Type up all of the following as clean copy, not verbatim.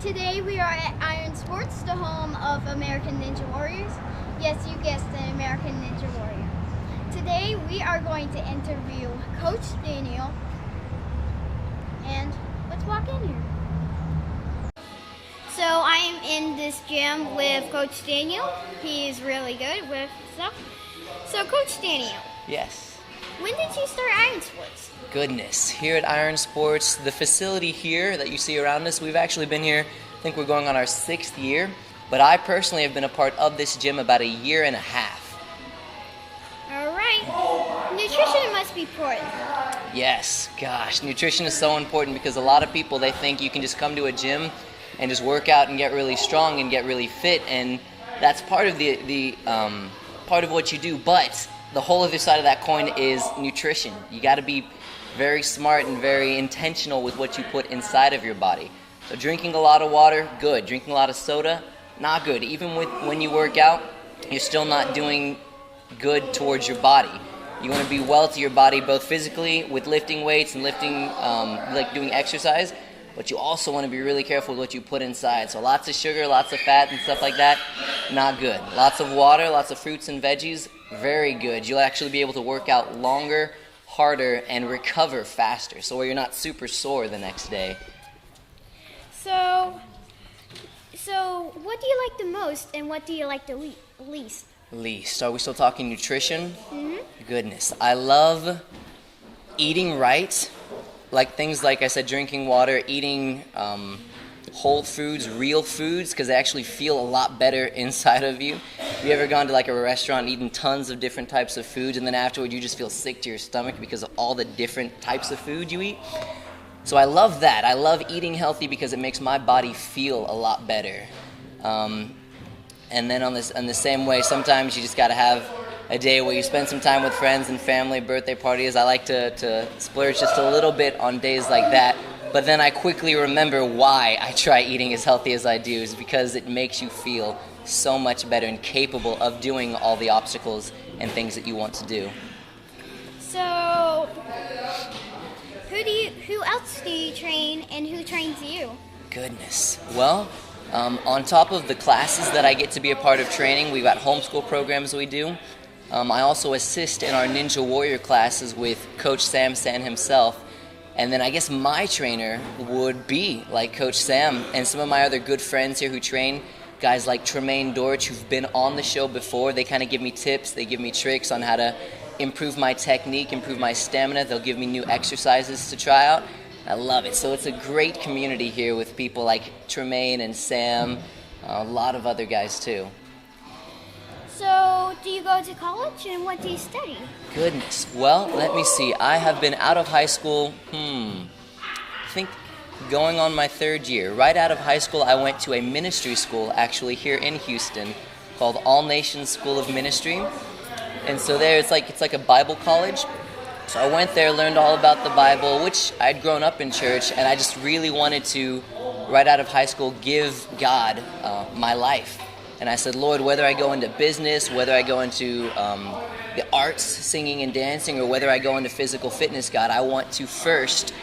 Today we are at Iron Sports, the home of American Ninja Warriors. Yes, you guessed it, American Ninja Warrior. Today we are going to interview Coach Daniel, and let's walk in here. So I am in this gym with Coach Daniel. He is really good with stuff. So Coach Daniel, Yes. when did you start Iron Sports? Goodness. Here at Iron Sports, the facility here that you see around us, we've actually been here, I think we're going on our 6th year, but I personally have been a part of this gym about a year and a half. All right. Nutrition must be important. Yes, gosh, nutrition is so important because a lot of people, they think you can just come to a gym and just work out and get really strong and get really fit, and that's part of the part of what you do, but the whole other side of that coin is nutrition. You got to be very smart and very intentional with what you put inside of your body. So drinking a lot of water, good. Drinking a lot of soda, not good. Even when you work out, you're still not doing good towards your body. You want to be well to your body both physically with lifting weights and lifting, like doing exercise, but you also want to be really careful with what you put inside. So lots of sugar, lots of fat and stuff like that, not good. Lots of water, lots of fruits and veggies, very good. You'll actually be able to work out longer, harder, and recover faster, so you're not super sore the next day. So what do you like the most, and what do you like the least? Least. Are we still talking nutrition? Mm-hmm. Goodness. I love eating right, like things like I said, drinking water, eating whole foods, real foods, because they actually feel a lot better inside of you. Have you ever gone to like a restaurant and eaten tons of different types of foods, and then afterward you just feel sick to your stomach because of all the different types of food you eat? So I love that. I love eating healthy because it makes my body feel a lot better. And then in the same way, sometimes you just got to have a day where you spend some time with friends and family, birthday parties. I like to splurge just a little bit on days like that. But then I quickly remember why I try eating as healthy as I do, is because it makes you feel so much better and capable of doing all the obstacles and things that you want to do. So who else do you train, and who trains you? Goodness. Well, on top of the classes that I get to be a part of training, we've got homeschool programs we do. I also assist in our Ninja Warrior classes with Coach Sam San himself. And then I guess my trainer would be like Coach Sam, and some of my other good friends here who train, guys like Tremaine Dortch, who've been on the show before. They kind of give me tips, they give me tricks on how to improve my technique, improve my stamina. They'll give me new exercises to try out. I love it. So it's a great community here with people like Tremaine and Sam, a lot of other guys too. So do you go to college, and what do you study? Goodness. Well, let me see. I have been out of high school, I think going on my 3rd year. Right out of high school, I went to a ministry school actually here in Houston called All Nations School of Ministry. And so there it's like a Bible college. So I went there, learned all about the Bible, which I'd grown up in church, and I just really wanted to, right out of high school, give God my life. And I said, Lord, whether I go into business, whether I go into the arts, singing and dancing, or whether I go into physical fitness, God, I want to first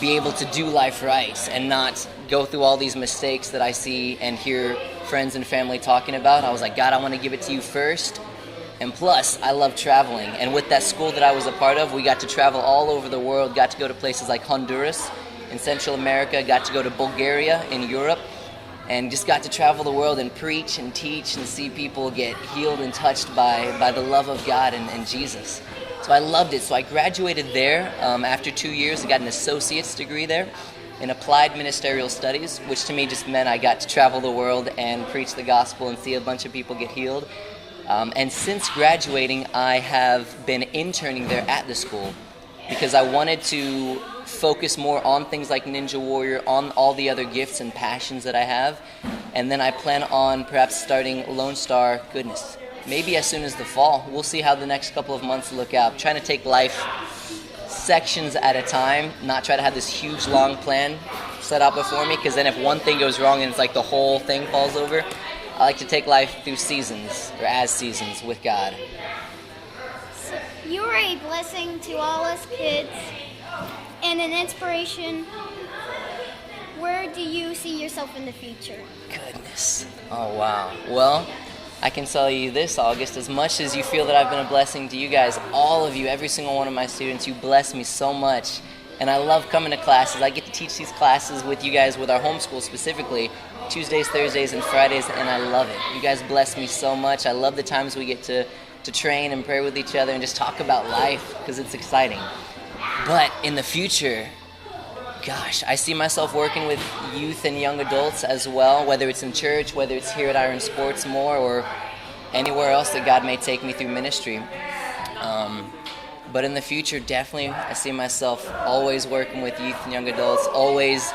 be able to do life right and not go through all these mistakes that I see and hear friends and family talking about. I was like, God, I want to give it to you first. And plus, I love traveling. And with that school that I was a part of, we got to travel all over the world, got to go to places like Honduras in Central America, got to go to Bulgaria in Europe, and just got to travel the world and preach and teach and see people get healed and touched by the love of God and Jesus. So I loved it. So I graduated there after 2 years. I got an associate's degree there in applied ministerial studies, which to me just meant I got to travel the world and preach the gospel and see a bunch of people get healed. And since graduating, I have been interning there at the school because I wanted to focus more on things like Ninja Warrior, on all the other gifts and passions that I have. And then I plan on perhaps starting Lone Star, goodness, maybe as soon as the fall. We'll see how the next couple of months look out. Trying to take life sections at a time, not try to have this huge long plan set out before me, because then if one thing goes wrong and it's like the whole thing falls over, I like to take life through seasons, or as seasons, with God. So you are a blessing to all us kids and an inspiration. where do you see yourself in the future? Goodness. Oh, wow. Well, I can tell you this, August, as much as you feel that I've been a blessing to you guys, all of you, every single one of my students, you bless me so much. And I love coming to classes. I get to teach these classes with you guys, with our homeschool specifically, Tuesdays, Thursdays, and Fridays, and I love it. You guys bless me so much. I love the times we get to train and pray with each other and just talk about life, because it's exciting. But in the future, gosh, I see myself working with youth and young adults as well, whether it's in church, whether it's here at Iron Sports more, or anywhere else that God may take me through ministry. But in the future, definitely, I see myself always working with youth and young adults, always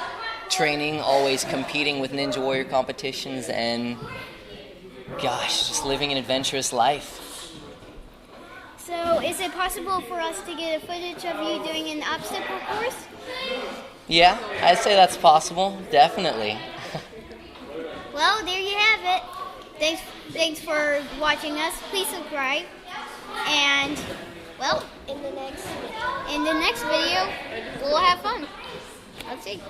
training, always competing with Ninja Warrior competitions, and gosh, just living an adventurous life. So is it possible for us to get a footage of you doing an obstacle course? Yeah, I'd say that's possible, definitely. Well, there you have it. Thanks for watching us. Please subscribe. And, well, in the next video, we'll have fun. Let's see.